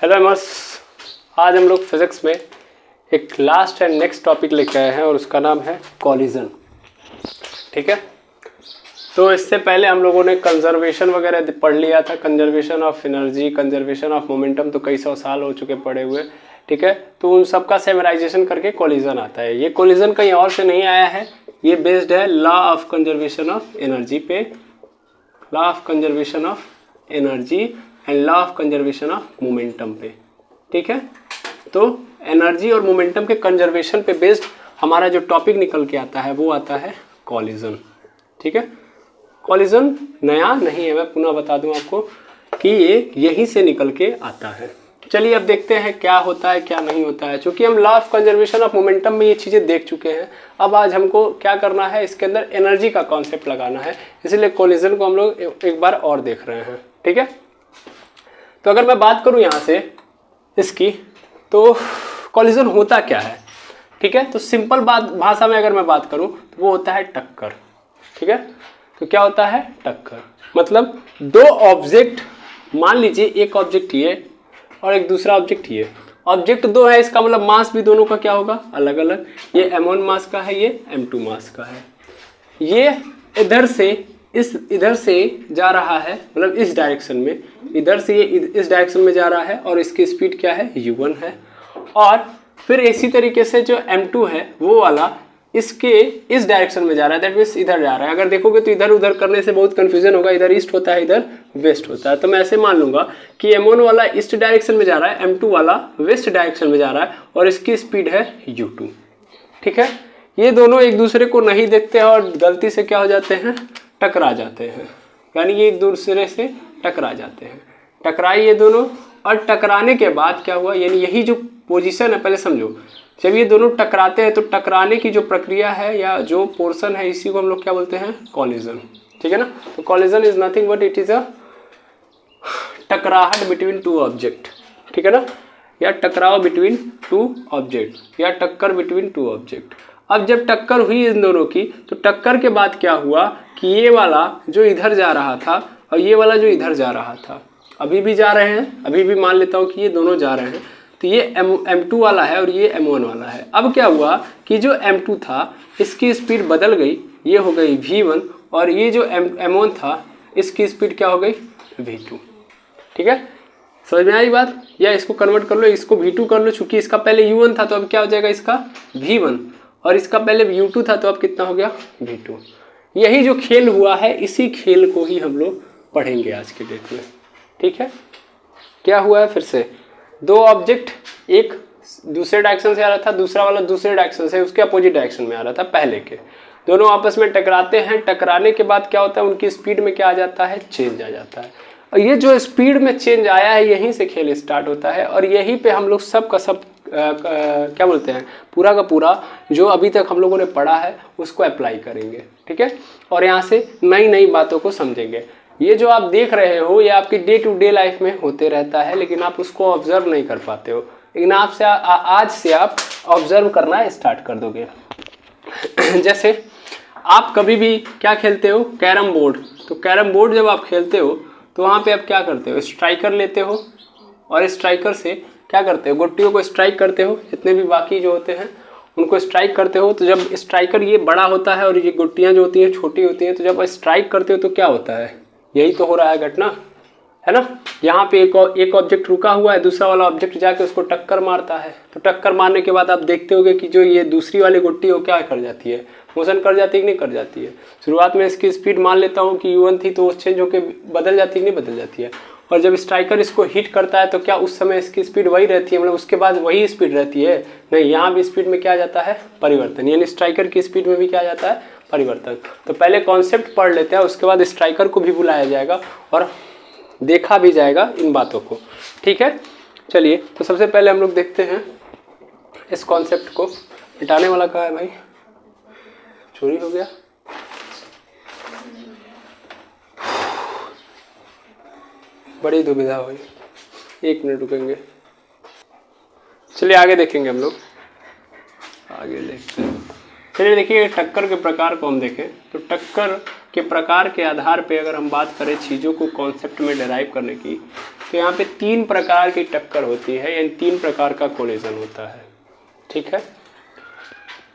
Hello एमर्स, आज हम लोग फिजिक्स में एक लास्ट एंड नेक्स्ट टॉपिक लेके आए हैं और उसका नाम है कॉलिजन। ठीक है, तो इससे पहले हम लोगों ने कंजर्वेशन वगैरह पढ़ लिया था, conservation of energy, conservation of momentum, तो कई सौ साल हो चुके पढ़े हुए। ठीक है, तो उन सब का सेमराइजेशन करके कॉलिजन आता है। ये कॉलिजन कहीं और से नहीं आया है, ये बेस्ड है law of conservation of energy पे, law of conservation of energy and law of conservation of momentum पे। ठीक है, तो एनर्जी और मोमेंटम के कंजर्वेशन पे बेस्ड हमारा जो टॉपिक निकल के आता है वो आता है कॉलिजन। ठीक है, कॉलिजन नया नहीं है, मैं पुनः बता दूं आपको कि ये यहीं से निकल के आता है। चलिए अब देखते हैं क्या होता है क्या नहीं होता है। चूंकि हम law of conservation of momentum में ये चीज़ें देख चुके हैं, अब आज हमको क्या करना है, इसके अंदर एनर्जी का कॉन्सेप्ट लगाना है, इसलिए कॉलिजन को हम लोग एक बार और देख रहे हैं। ठीक है, तो अगर मैं बात करूं यहाँ से इसकी, तो कॉलिजन होता क्या है। ठीक है, तो सिंपल भाषा में अगर मैं बात करूं तो वो होता है टक्कर। ठीक है, तो क्या होता है टक्कर, मतलब दो ऑब्जेक्ट, मान लीजिए एक ऑब्जेक्ट ये और एक दूसरा ऑब्जेक्ट ये, ऑब्जेक्ट दो है, इसका मतलब मास भी दोनों का क्या होगा, अलग अलग। ये m1 मास का है, ये m2 मास का है। ये इधर से जा रहा है, मतलब इस डायरेक्शन में, इधर से ये इस डायरेक्शन में जा रहा है और इसकी स्पीड क्या है, u1 है। और फिर इसी तरीके से जो m2 है वो वाला इसके इस डायरेक्शन में जा रहा है, दैट मीन्स इधर जा रहा है। अगर देखोगे तो इधर उधर करने से बहुत कंफ्यूजन होगा, इधर ईस्ट होता है इधर वेस्ट होता है। तो मैं ऐसे मान लूंगा कि m1 वाला ईस्ट डायरेक्शन में जा रहा है, m2 वाला वेस्ट डायरेक्शन में जा रहा है और इसकी स्पीड है u2। ठीक है, ये दोनों एक दूसरे को नहीं देखते हैं और गलती से क्या हो जाते हैं, टकरा जाते हैं, यानी ये एक दूसरे से टकरा जाते हैं। टकराए ये दोनों, और टकराने के बाद क्या हुआ, यानी यही जो पोजीशन है, पहले समझो, जब ये दोनों टकराते हैं तो टकराने की जो प्रक्रिया है या जो पोर्शन है, इसी को हम लोग क्या बोलते हैं, कॉलिजन। ठीक है ना, तो collision is nothing but it is a टकराहट बिटवीन टू ऑब्जेक्ट। ठीक है ना, या टकराव बिटवीन टू ऑब्जेक्ट, या टक्कर बिटवीन टू ऑब्जेक्ट। अब जब टक्कर हुई इन दोनों की, तो टक्कर के बाद क्या हुआ कि ये वाला जो इधर जा रहा था और ये वाला जो इधर जा रहा था, अभी भी जा रहे हैं, अभी भी मान लेता हूँ कि ये दोनों जा रहे हैं, तो ये m2 वाला है और ये m1 वाला है। अब क्या हुआ कि जो m2 था इसकी स्पीड बदल गई, ये हो गई v1, और ये जो m1 था इसकी स्पीड क्या हो गई, v2। ठीक है, समझ में आई बात, या इसको कन्वर्ट कर लो, इसको v2 कर लो, चूंकि इसका पहले u1 था तो अब क्या हो जाएगा इसका v1, और इसका पहले u2 था तो अब कितना हो गया, v2। यही जो खेल हुआ है, इसी खेल को ही हम लोग पढ़ेंगे आज के डेट में। ठीक है, क्या हुआ है, फिर से दो ऑब्जेक्ट, एक दूसरे डायरेक्शन से आ रहा था, दूसरा वाला दूसरे डायरेक्शन से उसके अपोजिट डायरेक्शन में आ रहा था पहले के, दोनों आपस में टकराते हैं। टकराने के बाद क्या होता है, उनकी स्पीड में क्या आ जाता है, चेंज आ जाता है। और ये जो स्पीड में चेंज आया है, यहीं से खेल स्टार्ट होता है, और यहीं पे हम लोग सब का सब क्या बोलते हैं, पूरा का पूरा जो अभी तक हम लोगों ने पढ़ा है उसको अप्लाई करेंगे। ठीक है, और यहाँ से नई नई बातों को समझेंगे। ये जो आप देख रहे हो ये आपकी डे टू डे लाइफ में होते रहता है, लेकिन आप उसको ऑब्जर्व नहीं कर पाते हो, लेकिन आपसे आज से आप ऑब्जर्व करना स्टार्ट कर दोगे। जैसे आप कभी भी क्या खेलते हो, कैरम बोर्ड, तो कैरम बोर्ड जब आप खेलते हो तो वहाँ पे आप क्या करते हो, स्ट्राइकर लेते हो और स्ट्राइकर से क्या करते हो, गुट्टियों को स्ट्राइक करते हो, जितने भी बाकी जो होते हैं उनको स्ट्राइक करते हो। तो जब स्ट्राइकर ये बड़ा होता है और ये गुट्टियाँ जो होती हैं छोटी होती हैं, तो जब स्ट्राइक करते हो तो क्या होता है, यही तो हो रहा है घटना, है ना। यहाँ पे एक ऑब्जेक्ट रुका हुआ है, दूसरा वाला ऑब्जेक्ट जाके उसको टक्कर मारता है, तो टक्कर मारने के बाद आप देखते होगे कि जो ये दूसरी वाली गुट्टी वो क्या कर जाती है, मोशन कर जाती है कि नहीं कर जाती है। शुरुआत में इसकी स्पीड मान लेता हूँ कि u1 थी, तो वो चेंज होकर बदल जाती है कि नहीं बदल जाती है। और जब स्ट्राइकर इसको हिट करता है तो क्या उस समय इसकी स्पीड वही रहती है, मतलब उसके बाद वही स्पीड रहती है, नहीं, यहाँ भी स्पीड में क्या आ जाता है, परिवर्तन, यानी स्ट्राइकर की स्पीड में भी क्या आ जाता है, परिवर्तन। तो पहले कॉन्सेप्ट पढ़ लेते हैं, उसके बाद स्ट्राइकर को भी बुलाया जाएगा और देखा भी जाएगा इन बातों को। ठीक है, चलिए तो सबसे पहले हम लोग देखते हैं इस कॉन्सेप्ट को। मिटाने वाला कहाँ है भाई, चोरी हो गया। बड़ी दुविधा हुई, 1 मिनट रुकेंगे। चलिए आगे देखेंगे हम लोग, आगे देखते हैं। चलिए देखिए, टक्कर के प्रकार को हम देखें तो टक्कर के प्रकार के आधार पे अगर हम बात करें चीज़ों को कॉन्सेप्ट में डिराइव करने की, तो यहाँ पे 3 प्रकार की टक्कर होती है, यानी 3 प्रकार का कोलिजन होता है। ठीक है,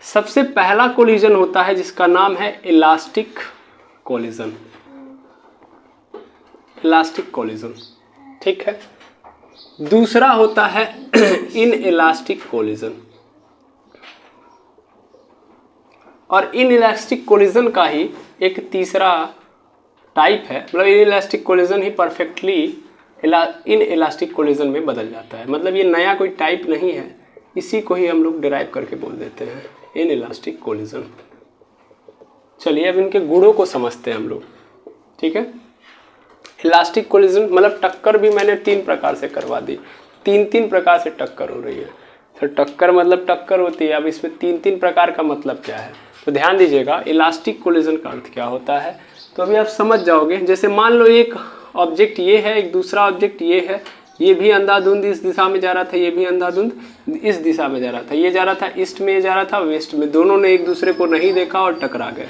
सबसे पहला कोलिजन होता है जिसका नाम है इलास्टिक कोलिजन। इलास्टिक कोलिजन, ठीक है। दूसरा होता है इन इलास्टिक कोलिजन, और इन इलास्टिक कोलिजन का ही एक तीसरा टाइप है, मतलब in elastic collision he perfectly in elastic collision में बदल जाता है। मतलब ये नया कोई टाइप नहीं है, इसी को ही हम लोग डिराइव करके बोल देते हैं इन इलास्टिक कोलिजन। चलिए अब इनके गुणों को समझते हैं हम लोग। ठीक है, इलास्टिक कोलिजन मतलब टक्कर भी मैंने 3 प्रकार से करवा दी, 3 प्रकार से टक्कर हो रही है। तो टक्कर मतलब टक्कर होती है। अब इसमें 3 प्रकार का मतलब क्या है, तो ध्यान दीजिएगा इलास्टिक कोलिजन का अर्थ क्या होता है, तो अभी आप समझ जाओगे। जैसे मान लो एक ऑब्जेक्ट ये है, एक दूसरा ऑब्जेक्ट ये है, ये भी अंधाधुंध इस दिशा में जा रहा था, ये भी अंधाधुंध इस दिशा में जा रहा था, ये जा रहा था ईस्ट में, ये जा रहा था वेस्ट में, दोनों ने एक दूसरे को नहीं देखा और टकरा गए।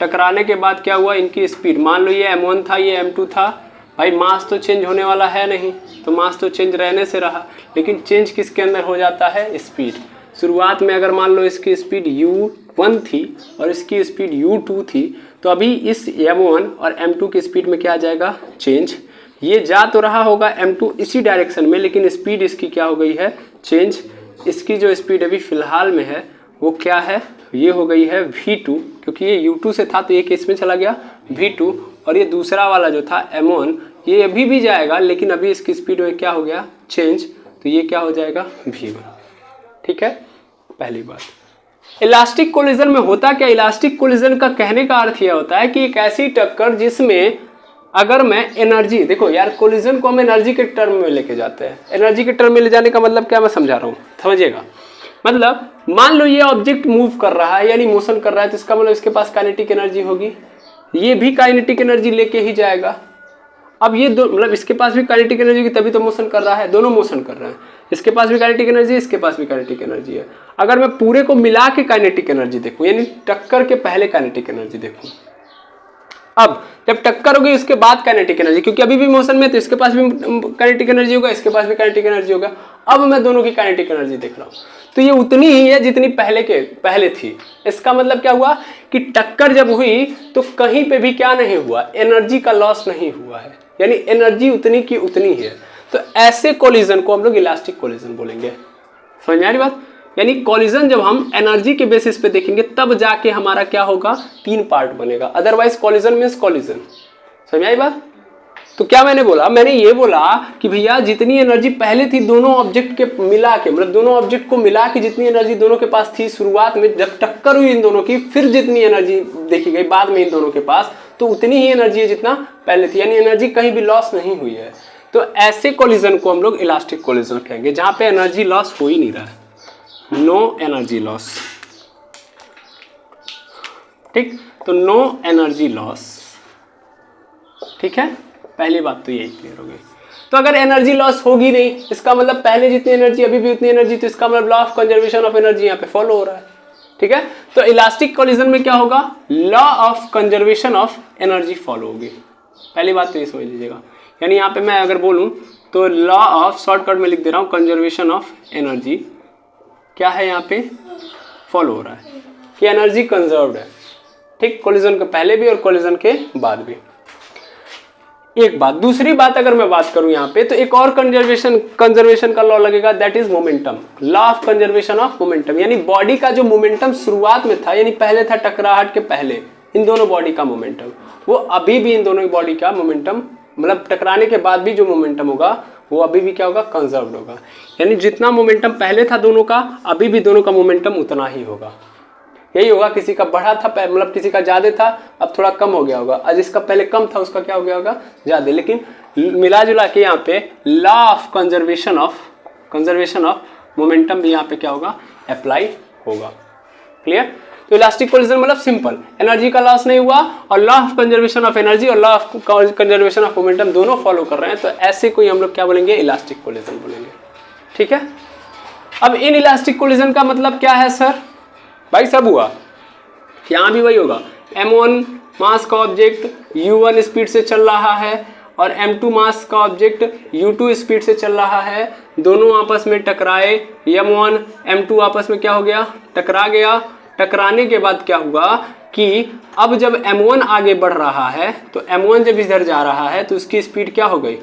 टकराने के बाद क्या हुआ, इनकी स्पीड, मान लो ये m1 था, ये m2 था, भाई मास तो चेंज होने वाला है नहीं, तो मास तो चेंज रहने से रहा, लेकिन चेंज किसके अंदर हो जाता है, स्पीड। शुरुआत में अगर मान लो इसकी स्पीड u1 थी और इसकी स्पीड u2 थी, तो अभी इस m1 और m2 की स्पीड में क्या आ जाएगा, चेंज। ये जा तो रहा होगा m2 इसी डायरेक्शन में, लेकिन स्पीड इसकी क्या हो गई है, चेंज। इसकी जो स्पीड अभी फ़िलहाल में है वो क्या है, ये हो गई है v2, क्योंकि ये u2 से था तो ये किस में चला गया, v2, और ये दूसरा वाला जो था m1 ये अभी भी जाएगा, लेकिन अभी इसकी स्पीड में क्या हो गया, चेंज, तो ये क्या हो जाएगा, v1। ठीक है, पहली बात। इलास्टिक कोलिजन में होता क्या, इलास्टिक कोलिजन का कहने का अर्थ यह होता है कि एक ऐसी टक्कर जिसमें अगर मैं एनर्जी, देखो यार कोलिजन को हम एनर्जी के टर्म में लेके जाते हैं। एनर्जी के टर्म में ले जाने का मतलब क्या, मैं समझा रहा हूँ, समझिएगा। मतलब मान लो ये ऑब्जेक्ट मूव कर रहा है यानी मोशन कर रहा है, तो इसका मतलब इसके पास काइनेटिक एनर्जी होगी, ये भी काइनेटिक एनर्जी लेके ही जाएगा। अब ये दो मतलब इसके पास भी काइनेटिक एनर्जी होगी तभी तो मोशन कर रहा है, दोनों मोशन कर रहे हैं, इसके पास भी काइनेटिक एनर्जी है, इसके पास भी काइनेटिक एनर्जी है। अगर मैं पूरे को मिला के काइनेटिक एनर्जी देखूं, यानी टक्कर के पहले काइनेटिक एनर्जी देखूं, अब जब टक्कर होगी उसके बाद काइनेटिक एनर्जी, क्योंकि अभी भी मोशन में तो इसके पास भी काइनेटिक एनर्जी होगा, इसके पास भी काइनेटिक एनर्जी होगा। अब मैं दोनों की काइनेटिक एनर्जी देख रहा हूँ, तो ये उतनी ही है जितनी पहले थी। इसका मतलब क्या हुआ कि टक्कर जब हुई तो कहीं पे भी क्या नहीं हुआ, एनर्जी का लॉस नहीं हुआ है, यानी एनर्जी उतनी की उतनी है। तो ऐसे कोलिजन को हम लोग इलास्टिक कोलिजन बोलेंगे। समझ में आ रही बात, यानी कोलिजन जब हम एनर्जी के बेसिस पे देखेंगे तब जाके हमारा क्या होगा, 3 पार्ट बनेगा, अदरवाइज कोलिजन मींस कोलिजन। समझ में आई बात। तो क्या मैंने बोला, मैंने ये बोला कि भैया जितनी एनर्जी पहले थी दोनों ऑब्जेक्ट के मिला के, मतलब दोनों ऑब्जेक्ट को मिला के जितनी एनर्जी दोनों के पास थी शुरुआत में, जब टक्कर हुई इन दोनों की, फिर जितनी एनर्जी देखी गई बाद में इन दोनों के पास, तो उतनी ही एनर्जी है जितना पहले थी, यानी एनर्जी कहीं भी लॉस नहीं हुई है। तो ऐसे कोलिजन को हम लोग इलास्टिक कोलिजन कहेंगे, जहां पे एनर्जी लॉस हो ही नहीं रहा है, नो एनर्जी लॉस। ठीक, तो नो एनर्जी लॉस। ठीक है, पहली बात तो यही क्लियर हो गई। तो अगर एनर्जी लॉस होगी नहीं, इसका मतलब पहले जितनी एनर्जी अभी भी उतनी एनर्जी, तो इसका मतलब law of conservation of energy यहाँ पे फॉलो हो रहा है। ठीक है, तो इलास्टिक कोलिजन में क्या होगा, law of conservation of energy follow होगी। पहली बात तो ये समझ लीजिएगा, यानी यहाँ पे मैं अगर बोलूँ तो लॉ ऑफ, शॉर्टकट में लिख दे रहा हूँ, कंजर्वेशन ऑफ एनर्जी क्या है यहाँ पे फॉलो हो रहा है कि एनर्जी कंजर्व्ड है। ठीक, कोलिजन के पहले भी और कोलिजन के बाद भी। एक बात, दूसरी बात अगर मैं बात करूं यहाँ पे, तो एक और कंजर्वेशन का लॉ लगेगा, that is momentum, law of conservation of momentum. यानी बॉडी का जो मोमेंटम शुरुआत में था, यानी पहले था टकराहट के पहले, इन दोनों बॉडी का मोमेंटम, वो अभी भी इन दोनों की बॉडी का मोमेंटम, मतलब टकराने के बाद भी जो मोमेंटम होगा वो अभी भी क्या होगा, कंजर्व्ड होगा। यानी जितना मोमेंटम पहले था दोनों का, अभी भी दोनों का मोमेंटम उतना ही होगा। यही होगा, किसी का बढ़ा था मतलब किसी का ज्यादा था, अब थोड़ा कम हो गया होगा, और जिसका पहले कम था उसका क्या हो गया होगा, ज्यादा। लेकिन मिला जुला के यहाँ पे law of conservation of momentum भी यहाँ पे क्या होगा, अप्लाई होगा। क्लियर। तो इलास्टिक कोलिजन मतलब सिंपल, एनर्जी का लॉस नहीं हुआ और law of conservation of energy और law of conservation of momentum दोनों फॉलो कर रहे हैं, तो ऐसे कोई हम लोग क्या बोलेंगे, इलास्टिक कोलिजन बोलेंगे। ठीक है। अब इन इलास्टिक कोलिजन का मतलब क्या है सर, भाई सब हुआ, यहाँ भी वही होगा, m1 मास का ऑब्जेक्ट u1 स्पीड से चल रहा है और m2 मास का ऑब्जेक्ट u2 स्पीड से चल रहा है, दोनों आपस में टकराए, m1 m2 आपस में क्या हो गया, टकरा गया। टकराने के बाद क्या हुआ कि अब जब m1 आगे बढ़ रहा है तो m1 जब इधर जा रहा है तो उसकी स्पीड क्या हो गई,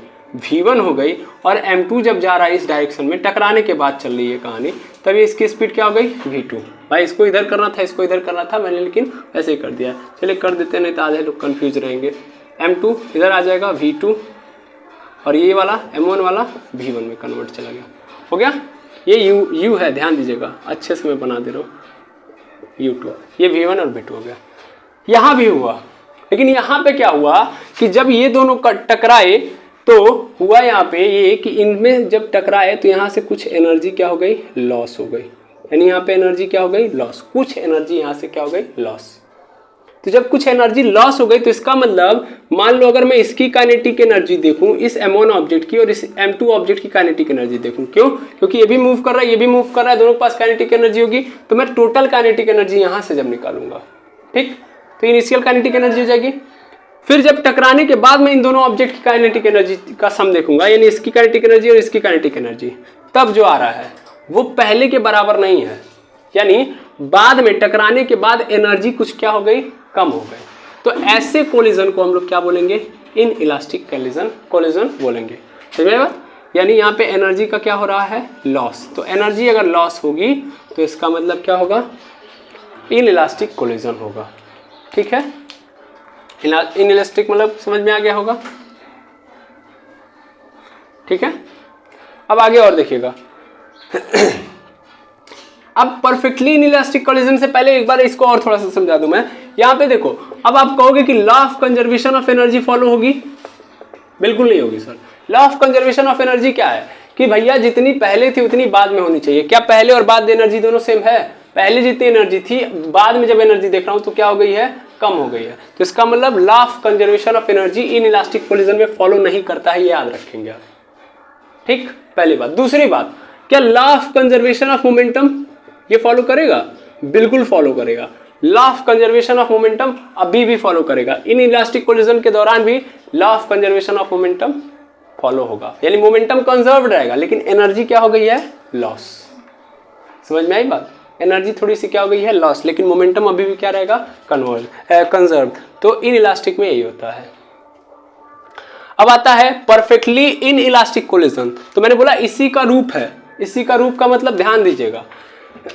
v1 हो गई, और m2 जब जा रहा है इस डायरेक्शन में, टकराने के बाद चल रही है कहानी, तभी इसकी स्पीड क्या हो गई, v2। भाई इसको इधर करना था, इसको इधर करना था मैंने, लेकिन ऐसे ही कर दिया। चलिए कर देते, नहीं तो आधे लोग कंफ्यूज रहेंगे। m2 इधर आ जाएगा v2, और ये वाला m1 वाला v1 में कन्वर्ट चला गया, हो गया। ये u है, ध्यान दीजिएगा, अच्छे से मैं बना दे रहा हूँ, u2, ये v1 और v2 हो गया। यहाँ भी हुआ, लेकिन यहाँ पे क्या हुआ कि जब ये दोनों टकराए तो हुआ यहाँ पे ये कि इनमें जब टकराए तो यहाँ से कुछ एनर्जी क्या हो गई, लॉस हो गई। यानी यहाँ पे एनर्जी क्या हो गई, लॉस, कुछ एनर्जी यहाँ से क्या हो गई, लॉस। तो जब कुछ एनर्जी लॉस हो गई तो इसका मतलब मान लो अगर मैं इसकी काइनेटिक एनर्जी देखूं, इस m1 ऑब्जेक्ट की और इस m2 ऑब्जेक्ट की काइनेटिक एनर्जी देखूं, क्यों, क्योंकि ये भी मूव कर रहा है, ये भी मूव कर रहा है, दोनों के पास काइनेटिक एनर्जी होगी, तो मैं टोटल काइनेटिक एनर्जी यहाँ से जब निकालूंगा, ठीक, तो इनिशियल काइनेटिक एनर्जी हो जाएगी। फिर जब टकराने के बाद मैं इन दोनों ऑब्जेक्ट की काइनेटिक एनर्जी का सम देखूंगा, यानी इसकी काइनेटिक एनर्जी और इसकी काइनेटिक एनर्जी, तब जो आ रहा है वो पहले के बराबर नहीं है। यानी बाद में टकराने के बाद एनर्जी कुछ क्या हो गई, कम हो गई। तो ऐसे कोलिजन को हम लोग क्या बोलेंगे, इन इलास्टिक कोलिजन बोलेंगे, समझ में बात। यानी यहाँ पे एनर्जी का क्या हो रहा है, लॉस। तो एनर्जी अगर लॉस होगी तो इसका मतलब क्या होगा, इन इलास्टिक कोलिजन होगा, ठीक है। इन इलास्टिक मतलब समझ में आ गया होगा, ठीक है। अब आगे और देखिएगा। अब परफेक्टली इन इलास्टिक कोलिजन से पहले एक बार इसको और थोड़ा सा समझा दूं मैं। यहाँ पे देखो, अब आप कहोगे कि law of conservation of energy follow होगी, बिल्कुल नहीं होगी sir. Law of conservation of energy क्या है कि भैया जितनी पहले थी उतनी बाद में होनी चाहिए। क्या पहले और बाद एनर्जी दोनों सेम है? पहले जितनी एनर्जी थी, बाद में जब एनर्जी देख रहा हूं तो क्या हो गई है, कम हो गई है। तो इसका मतलब law of conservation of energy in elastic collision में फॉलो नहीं करता है, ये याद रखेंगे आप, ठीक, पहली बात। दूसरी बात, क्या law of conservation of momentum ये फॉलो करेगा? बिल्कुल फॉलो करेगा। Law of conservation of momentum अभी भी फॉलो करेगा। इन इलास्टिक कोलिजन के दौरान भी law of conservation of momentum follow होगा, यानी मोमेंटम कंजर्व रहेगा, लेकिन एनर्जी क्या हो गई है, लॉस। समझ में आई बात? एनर्जी थोड़ी सी क्या हो गई है, लॉस, लेकिन मोमेंटम अभी भी क्या रहेगा, कंजर्व। तो इन इलास्टिक में यही होता है। अब आता है परफेक्टली इन इलास्टिक कोलिजन। तो मैंने बोला इसी का रूप है। इसी का रूप का मतलब ध्यान दीजिएगा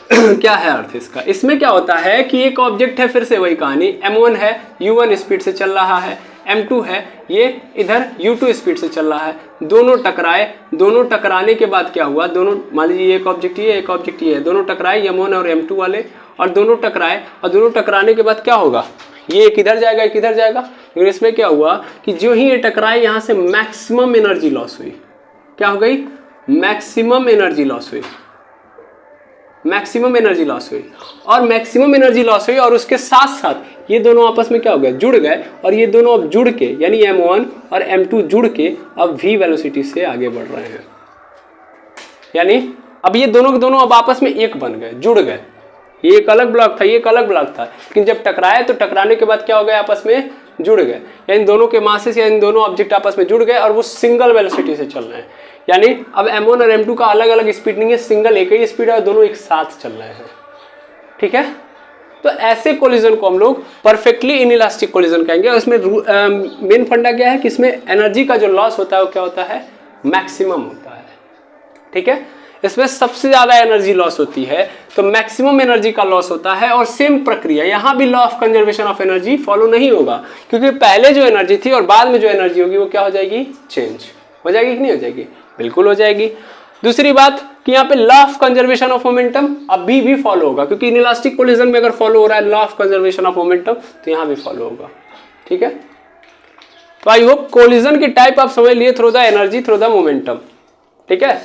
क्या है अर्थ इसका। इसमें क्या होता है कि एक ऑब्जेक्ट है, फिर से वही कहानी, m1 है, u1 स्पीड से चल रहा है, m2 है, ये इधर u2 स्पीड से चल रहा है, दोनों टकराए। दोनों टकराने के बाद क्या हुआ, दोनों मान लीजिए एक ऑब्जेक्ट ये, एक ऑब्जेक्ट ये है, दोनों टकराए m1 और m2 वाले, और दोनों टकराए, और दोनों टकराने के बाद क्या होगा, ये एक इधर जाएगा, एक इधर जाएगा। लेकिन इसमें क्या हुआ कि जो ही ये टकराए यहाँ से मैक्सिमम एनर्जी लॉस हुई। क्या हो गई, मैक्सिमम एनर्जी लॉस हुई, मैक्सिमम एनर्जी लॉस हुई, और मैक्सिमम एनर्जी लॉस हुई, और उसके साथ साथ ये दोनों आपस में क्या हो गया, जुड़ गए, और ये दोनों अब जुड़ के, यानी m1 और m2 जुड़ के अब v वेलोसिटी से आगे बढ़ रहे हैं। यानी अब ये दोनों के दोनों अब आपस में एक बन गए, जुड़ गए। ये एक अलग ब्लॉक था, ये एक अलग ब्लॉक था, लेकिन जब टकराए तो टकराने के बाद क्या हो गया, आपस में जुड़ गए। यानी दोनों के मासेस या इन दोनों ऑब्जेक्ट आपस में जुड़ गए और वो सिंगल वेलोसिटी से चल रहे हैं। यानी अब m1 और m2 का अलग अलग स्पीड नहीं है, सिंगल एक ही स्पीड है, दोनों एक साथ चल रहे हैं, ठीक है। तो ऐसे कोलिजन को हम लोग परफेक्टली इनइलास्टिक कोलिजन कहेंगे। और इसमें मेन फंडा क्या है कि इसमें एनर्जी का जो लॉस होता है वो क्या होता है, मैक्सिमम होता है, ठीक है। इसमें सबसे ज्यादा एनर्जी लॉस होती है, तो मैक्सिमम एनर्जी का लॉस होता है। और सेम प्रक्रिया यहाँ भी law of conservation of energy follow नहीं होगा, क्योंकि पहले जो एनर्जी थी और बाद में जो एनर्जी होगी वो क्या हो जाएगी, चेंज हो जाएगी कि नहीं हो जाएगी, बिल्कुल हो जाएगी। दूसरी बात कि यहाँ पे law of conservation of momentum अभी भी फॉलो होगा, क्योंकि इनइलास्टिक कोलिजन में अगर फॉलो हो रहा है law of conservation of momentum, तो यहाँ भी फॉलो होगा, ठीक है। तो आई होप कोलिजन की टाइप आप समझ लिए, through the energy, through the momentum, ठीक है।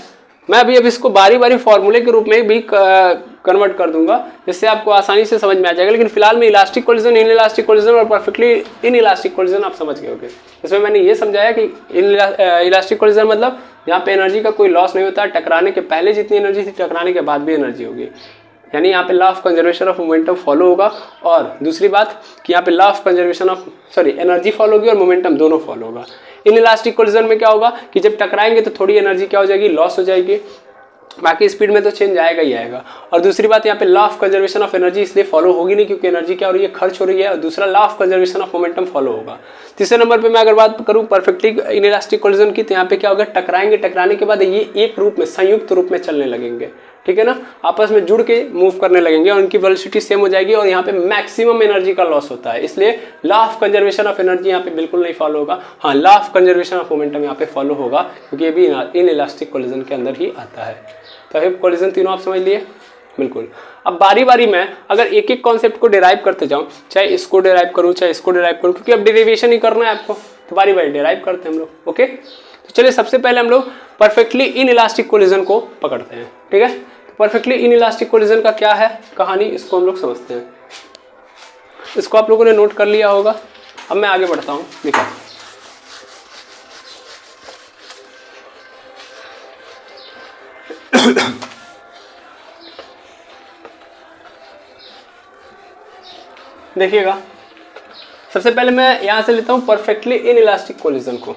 मैं अभी अब इसको बारी बारी फॉर्मूले के रूप में भी कन्वर्ट कर दूंगा, जिससे आपको आसानी से समझ में आ जाएगा। लेकिन फिलहाल में elastic collision, in elastic collision और परफेक्टली इन इलास्टिक कोलिजन आप समझ गए होंगे। इसमें मैंने ये समझाया कि इलास्टिक कोलिजन मतलब जहाँ पे एनर्जी का कोई लॉस नहीं होता, टकराने के पहले जितनी एनर्जी थी टकराने के बाद भी एनर्जी होगी। यानी यहाँ पे law of conservation of momentum follow होगा। और दूसरी बात कि यहाँ पे law of conservation of energy follow होगी और मोमेंटम दोनों फॉलो होगा। इन इलास्टिक कोलिजन में क्या होगा कि जब टकराएंगे तो थोड़ी एनर्जी क्या हो जाएगी, लॉस हो जाएगी, बाकी स्पीड में तो चेंज आएगा ही आएगा। और दूसरी बात यहाँ पे law of conservation of energy इसलिए फॉलो होगी नहीं क्योंकि एनर्जी क्या हो रही है, खर्च हो रही है। और दूसरा law of conservation of momentum follow होगा। तीसरे नंबर पे मैं अगर बात करूँ परफेक्टली इनइलास्टिक कोलिजन की, तो यहाँ पे क्या होगा, टकराएंगे, टकराने के बाद ये एक रूप में संयुक्त रूप में चलने लगेंगे, ठीक है ना, आपस में जुड़ के मूव करने लगेंगे और उनकी वेलोसिटी सेम हो जाएगी और यहाँ पे मैक्सिमम एनर्जी का लॉस होता है। इसलिए law of conservation of energy यहाँ पे बिल्कुल नहीं फॉलो होगा। हाँ, law of conservation of momentum यहाँ पे फॉलो होगा क्योंकि ये भी इनइलास्टिक कोलिजन के अंदर ही आता है। तो अब कोलिजन तीनों आप समझ लिए, बिल्कुल। अब बारी बारी में अगर एक एक कॉन्सेप्ट को डिराइव करते जाऊँ, चाहे इसको डिराइव करूँ चाहे इसको डिराइव करूँ, क्योंकि अब डेरिवेशन ही करना है आपको, तो बारी बारी डिराइव करते हैं हम लोग। ओके, तो चलिए सबसे पहले हम लोग परफेक्टली इनइलास्टिक कोलिजन को पकड़ते हैं, ठीक है। परफेक्टली इनइलास्टिक कोलिजन का क्या है कहानी, इसको हम लोग समझते हैं। इसको आप लोगों ने नोट कर लिया होगा। अब मैं आगे बढ़ता हूँ, देखा देखिएगा, सबसे पहले मैं यहां से लेता हूं परफेक्टली इनइलास्टिक कोलिजन को।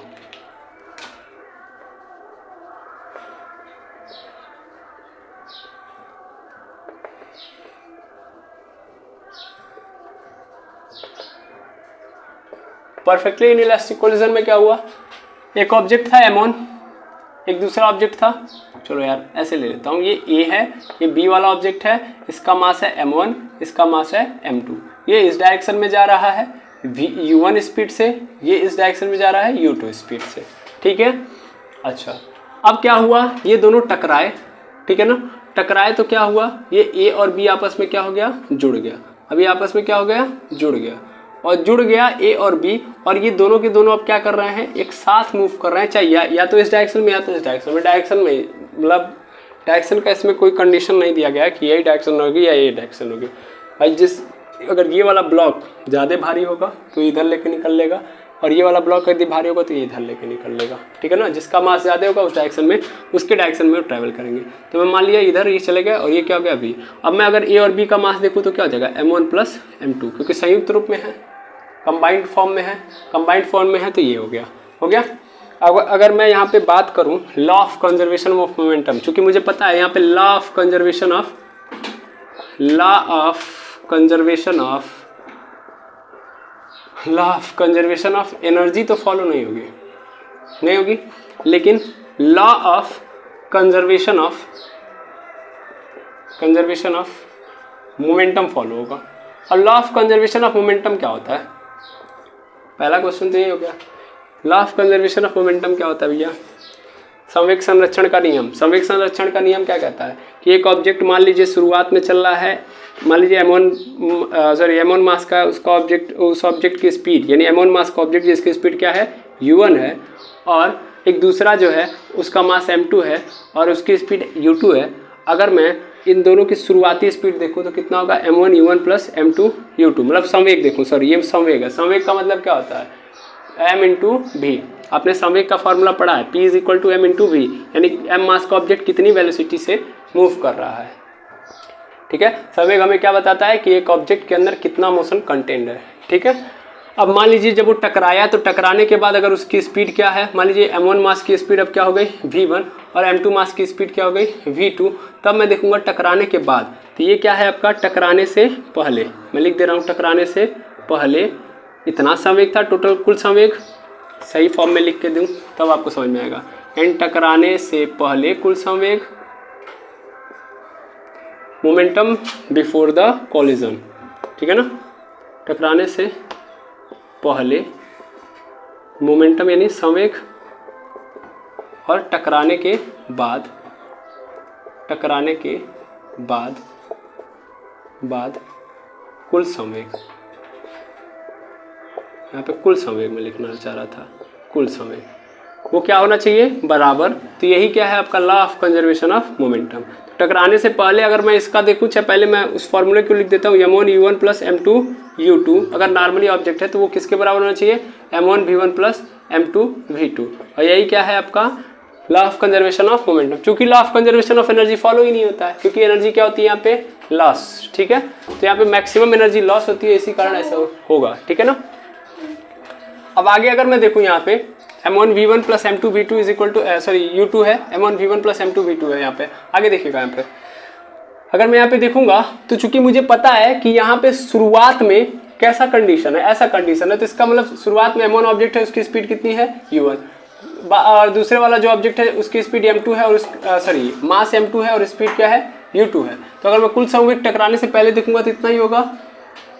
परफेक्टली इनइलास्टिक कोलिजन में क्या हुआ, एक ऑब्जेक्ट था m1, एक दूसरा ऑब्जेक्ट था, चलो यार ऐसे ले लेता हूँ, ये A है, ये B वाला ऑब्जेक्ट है, इसका मास है m1, इसका मास है m2, ये इस डायरेक्शन में जा रहा है u1 स्पीड से, ये इस डायरेक्शन में जा रहा है u2 स्पीड से, ठीक है। अच्छा, अब क्या हुआ, ये दोनों टकराए, ठीक है ना, टकराए तो क्या हुआ, ये A और B आपस में क्या हो गया, जुड़ गया। अभी आपस में क्या हो गया, जुड़ गया, और जुड़ गया A और B, और ये दोनों के दोनों अब क्या कर रहे हैं, एक साथ मूव कर रहे हैं, चाहे या तो इस डायरेक्शन में या तो इस डायरेक्शन में। डायरेक्शन में मतलब डायरेक्शन का इसमें कोई कंडीशन नहीं दिया गया है कि यही डायरेक्शन होगी या ये डायरेक्शन होगी। भाई अगर ये वाला ब्लॉक ज़्यादा भारी होगा तो इधर लेके निकल लेगा, और ये वाला ब्लॉक यदि भारी होगा तो ये इधर लेके निकल लेगा, ठीक है ना। जिसका मास ज़्यादा होगा उस डायरेक्शन में, उसके डायरेक्शन में ट्रैवल करेंगे। तो मैं मान लिया इधर ये चले गए और ये क्या हो गया B। अब मैं अगर A और B का मास देखूँ तो क्या हो जाएगा, m1 प्लस m2, क्योंकि संयुक्त रूप में है, कंबाइंड फॉर्म में है, कंबाइंड फॉर्म में है, तो ये हो गया। अब अगर मैं यहाँ पे बात करूँ law of conservation of momentum, चूँकि मुझे पता है यहाँ पे law of conservation of energy तो फॉलो नहीं होगी, लेकिन law of conservation of momentum follow होगा। और law of conservation of momentum क्या होता है, पहला क्वेश्चन तो ये हो गया। Law of conservation of momentum क्या होता है भैया, संवेग संरक्षण का नियम। संवेग संरक्षण का नियम क्या कहता है कि एक ऑब्जेक्ट मान लीजिए शुरुआत में चल रहा है, मान लीजिए m1 मास का उसका ऑब्जेक्ट, उस ऑब्जेक्ट की स्पीड, यानी m1 मास का ऑब्जेक्ट जिसकी स्पीड क्या है u1 है, और एक दूसरा जो है उसका मास m2 है और उसकी स्पीड u2 है। अगर मैं इन दोनों की शुरुआती स्पीड देखूँ तो कितना होगा, m1 u1 plus m2 u2, मतलब संवेग देखूँ, सॉरी ये संवेग है। संवेग का मतलब क्या होता है, m इंटू v। आपने संवेग का फॉर्मूला पढ़ा है, p is equal to m into V, यानी m मास का ऑब्जेक्ट कितनी वेलोसिटी से मूव कर रहा है, ठीक है। संवेग हमें क्या बताता है कि एक ऑब्जेक्ट के अंदर कितना मोशन कंटेंड है, ठीक है। अब मान लीजिए जब वो टकराया तो टकराने के बाद अगर उसकी स्पीड क्या है, मान लीजिए m1 मास की स्पीड अब क्या हो गई v1 और m2 मास की स्पीड क्या हो गई v2, तब मैं देखूंगा टकराने के बाद, तो ये क्या है आपका टकराने से पहले, मैं लिख दे रहा हूँ टकराने से पहले इतना संवेग था, टोटल कुल संवेग, सही फॉर्म में लिख के दूँ तब आपको समझ में आएगा। एंड टकराने से पहले कुल संवेग, मोमेंटम बिफोर द कॉलिजन, ठीक है ना। टकराने से पहले मोमेंटम यानी संवेग, और टकराने के बाद कुल संवेग। यहाँ पे कुल संवेग में लिखना चाह रहा था, कुल संवेग वो क्या होना चाहिए, बराबर। तो यही क्या है आपका law of conservation of momentum. टकराने से पहले अगर मैं इसका देखूँ, चाहे पहले मैं उस फॉर्मूले को लिख देता हूँ, m1 u1 plus m2 u2, अगर नॉर्मली ऑब्जेक्ट है तो वो किसके बराबर होना चाहिए, m1 v1 plus m2 v2, और यही क्या है आपका law of conservation of momentum, क्योंकि law of conservation of energy follow ही नहीं होता है, क्योंकि एनर्जी क्या होती है यहाँ पे लॉस, ठीक है। तो यहाँ पे मैक्सिमम एनर्जी लॉस होती है, इसी कारण ऐसा होगा, ठीक है ना। अब आगे अगर मैं देखूँ यहाँ पे m1v1 plus m2v2 is equal to u2 है, m1v1 प्लस m2v2 है यहाँ पे। आगे देखिएगा यहाँ पे अगर मैं यहाँ पे देखूंगा तो चूंकि मुझे पता है कि यहाँ पे शुरुआत में कैसा कंडीशन है, ऐसा कंडीशन है, तो इसका मतलब शुरुआत में m1 ऑब्जेक्ट है, उसकी स्पीड कितनी है u1, और दूसरे वाला जो ऑब्जेक्ट है उसकी स्पीड m2 है और मास m2 है और स्पीड क्या है u2 है। तो अगर मैं कुल संवेग टकराने से पहले देखूंगा तो इतना ही होगा,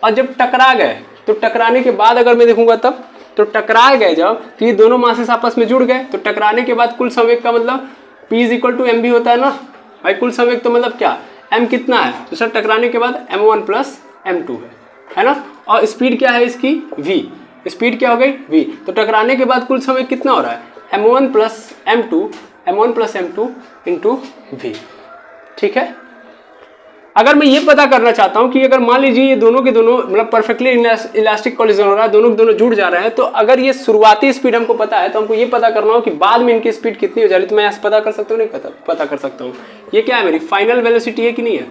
और जब टकरा गए तो टकराने के बाद अगर मैं देखूंगा तब तो टकरा गए जब तो ये दोनों मासेस आपस में जुड़ गए, तो टकराने के बाद कुल संवेग का मतलब P is equal to M भी होता है ना भाई। कुल संवेग तो मतलब क्या, m कितना है, तो सर टकराने के बाद m1 प्लस m2 है ना, और स्पीड क्या है इसकी v, स्पीड क्या हो गई v, तो टकराने के बाद कुल संवेग कितना हो रहा है m1 plus m2 into v, ठीक है। अगर मैं ये पता करना चाहता हूँ कि अगर मान लीजिए ये दोनों के दोनों मतलब परफेक्टली इलास्टिक कोलिजन हो रहा है, दोनों के दोनों जुड़ जा रहे हैं, तो अगर ये शुरुआती स्पीड हमको पता है तो हमको ये पता करना हो कि बाद में इनकी स्पीड कितनी हो जा रही है, तो मैं यहाँ से पता कर सकता हूँ, नहीं पता कर सकता हूँ। ये क्या है, मेरी फाइनल वेलोसिटी है कि नहीं है,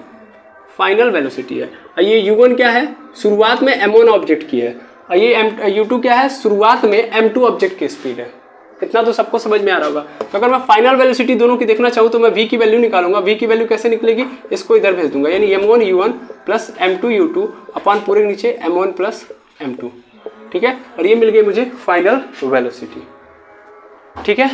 फाइनल वेलोसिटी है। और ये u1 क्या है, शुरुआत में m1 ऑब्जेक्ट की है, और ये u2 क्या है, शुरुआत में m2 ऑब्जेक्ट की स्पीड है। इतना तो सबको समझ में आ रहा होगा। तो अगर मैं फाइनल वेलोसिटी दोनों की देखना चाहूँ तो मैं v की वैल्यू निकालूंगा। v की वैल्यू कैसे निकलेगी, इसको इधर भेज दूंगा, यानी m1 u1 plus m2 u2 upon पूरे नीचे m1 प्लस m2, ठीक है। और ये मिल गई मुझे फाइनल वेलोसिटी, ठीक है।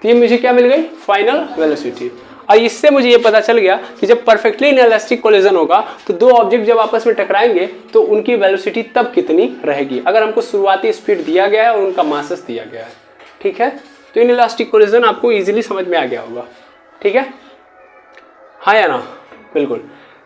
तो ये मुझे क्या मिल गई, फाइनल वेलोसिटी। और इससे मुझे ये पता चल गया कि जब परफेक्टली इनइलास्टिक कोलिजन होगा तो दो ऑब्जेक्ट जब आपस में टकराएंगे तो उनकी वेलोसिटी तब कितनी रहेगी, अगर हमको शुरुआती स्पीड दिया गया है और उनका मासेस दिया गया है, ठीक है। तो इनइलास्टिक कोलिजन आपको इजीली समझ में आ गया होगा, ठीक है, हाँ या ना, बिल्कुल।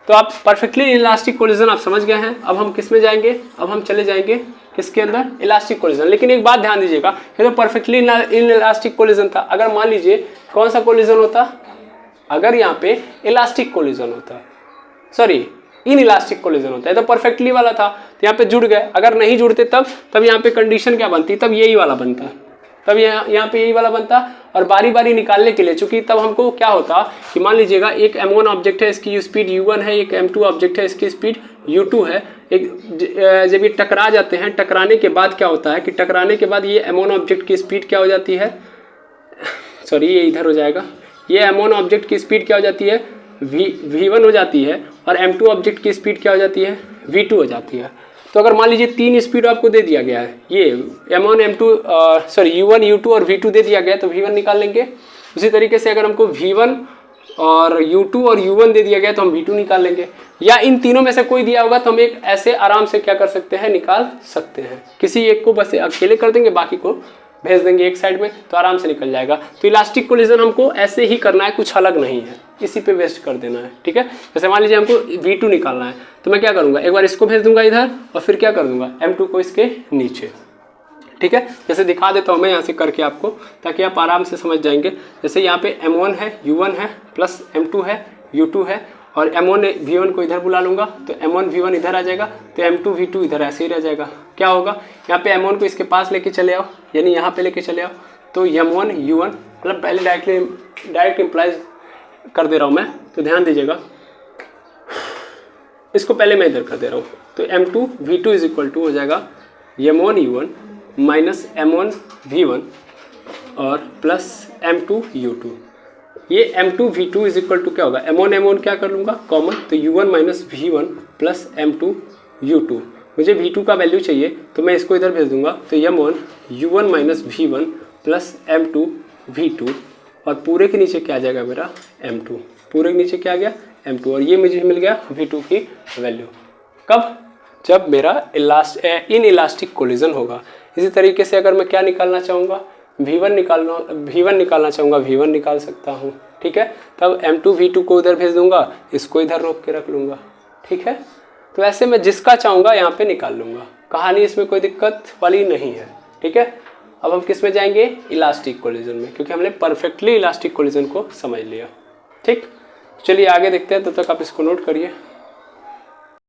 तो आप परफेक्टली इनइलास्टिक कोलिजन आप समझ गए हैं। अब हम किस में जाएंगे, अब हम चले जाएंगे किसके अंदर, इलास्टिक कोलिजन। लेकिन एक बात ध्यान दीजिएगा, ये तो परफेक्टली इनइलास्टिक कोलिजन था। अगर मान लीजिए कौन सा कोलिजन होता, अगर यहाँ पे इलास्टिक कोलिजन होता, सॉरी इनइलास्टिक कोलिजन होता है, तो परफेक्टली वाला था, तो यहाँ पे जुड़ गए। अगर नहीं जुड़ते तब यहाँ पे कंडीशन क्या बनती, तब यही वाला बनता, तब यहाँ पे यही वाला बनता। और बारी बारी निकालने के लिए, चूंकि तब हमको क्या होता कि मान लीजिएगा एक m1 ऑब्जेक्ट है, इसकी स्पीड u1 है, एक m2 ऑब्जेक्ट है, इसकी स्पीड u2 है। एक जब ये टकरा जाते हैं, टकराने के बाद क्या होता है कि टकराने के बाद ये m1 ऑब्जेक्ट की स्पीड क्या हो जाती है, सॉरी ये इधर हो जाएगा, ये m1 ऑब्जेक्ट की स्पीड क्या हो जाती है, v1 हो जाती है, और m2 ऑब्जेक्ट की स्पीड क्या हो जाती है, v2 हो जाती है। तो अगर मान लीजिए तीन स्पीड आपको दे दिया गया है, ये m1 m2 u1 u2 और v2 दे दिया गया है, तो v1 निकाल लेंगे। उसी तरीके से अगर हमको v1 और u2 और u1 दे दिया गया तो हम v2 निकाल लेंगे, या इन तीनों में से कोई दिया होगा तो हम एक ऐसे आराम से क्या कर सकते हैं, निकाल सकते हैं। किसी एक को बस अकेले कर देंगे, बाकी को भेज देंगे एक साइड में, तो आराम से निकल जाएगा। तो इलास्टिक कोलिजन हमको ऐसे ही करना है, कुछ अलग नहीं है, इसी पे वेस्ट कर देना है, ठीक है। जैसे मान लीजिए हमको v2 निकालना है, तो मैं क्या करूँगा, एक बार इसको भेज दूंगा इधर, और फिर क्या कर दूंगा m2 को इसके नीचे, ठीक है। जैसे दिखा देता हूँ मैं यहाँ से करके आपको, ताकि आप आराम से समझ जाएंगे। जैसे यहाँ पे m1 है, u1 है, प्लस m2 है, u2 है, और m1 v1 को इधर बुला लूँगा, तो m1 v1 इधर आ जाएगा, तो m2 v2 इधर ऐसे ही रह जाएगा। क्या होगा, यहाँ पे m1 को इसके पास लेके चले आओ, यानी यहाँ पे लेके चले आओ, तो m1 u1 मतलब पहले डायरेक्ट इम्प्लाइज कर दे रहा हूँ मैं, तो ध्यान दीजिएगा। इसको पहले मैं इधर कर दे रहा हूँ, तो m2 v2 is equal to हो जाएगा m1 u1 minus m1 v1 और प्लस m2 u2। ये m2 v2 is equal to क्या होगा, m1 क्या कर लूँगा कॉमन, तो u1 minus v1 plus m2 u2। मुझे v2 का वैल्यू चाहिए, तो मैं इसको इधर भेज दूंगा, तो m1 u1 minus v1 plus m2 v2, और पूरे के नीचे क्या आ जाएगा मेरा m2, पूरे के नीचे क्या आ गया m2, और ये मुझे मिल गया v2 की वैल्यू। कब, जब मेरा इनइलास्टिक कोलिजन होगा। इसी तरीके से अगर मैं क्या निकालना चाहूँगा, v1 निकालना चाहूँगा, v1 निकाल सकता हूँ, ठीक है। तब m2 v2 को उधर भेज दूंगा, इसको इधर रोक के रख लूँगा, ठीक है। तो ऐसे मैं जिसका चाहूँगा यहाँ पे निकाल लूँगा, कहानी इसमें कोई दिक्कत वाली नहीं है, ठीक है। अब हम किस में जाएंगे, इलास्टिक कोलिजन में, क्योंकि हमने परफेक्टली इलास्टिक कोलिजन को समझ लिया, ठीक। चलिए आगे देखते हैं, तब तक आप इसको नोट करिए।